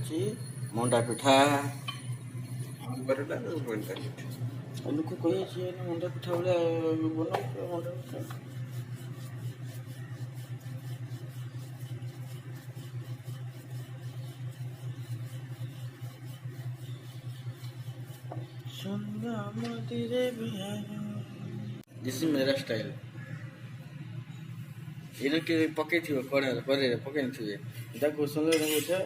ଅଛି ମଣ୍ଡା ପିଠା ଲୋକ କହିଛି ମଣ୍ଡା ପିଠା ଭଳିଆ ବନାଉଛ ମଣ୍ଡା ପିଠା। दिस इज मेरा स्टाइल। इन्हें के पके थी कड़े पके थी देखो सुंदर उठे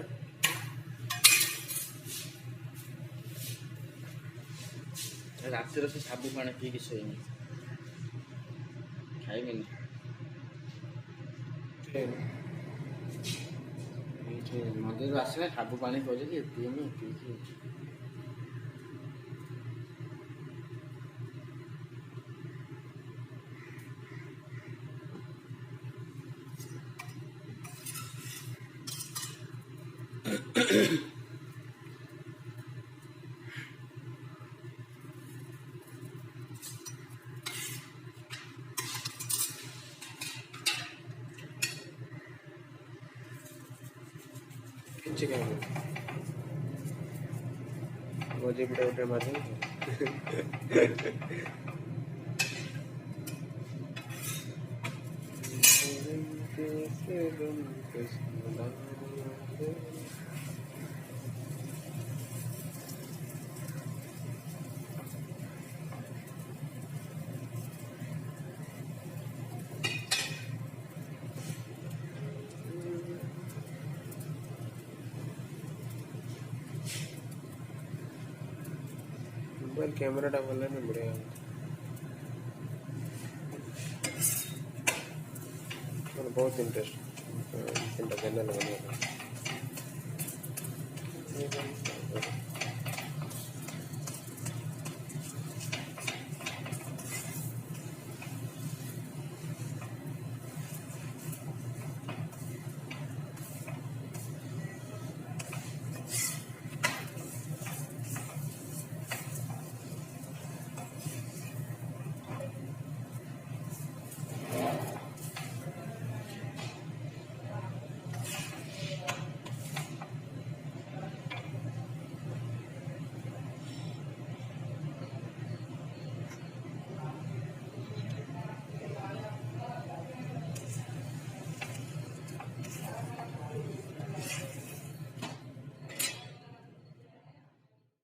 रातिर से साबु पानी पी कि सोईनी खाइबिनी मंदिर आसने साबु पानी पीमी पी मुझे उठे मारे मोबाइल कैमरा टा भल नहीं बढ़िया बहुत इंटरेस्ट चैनल बना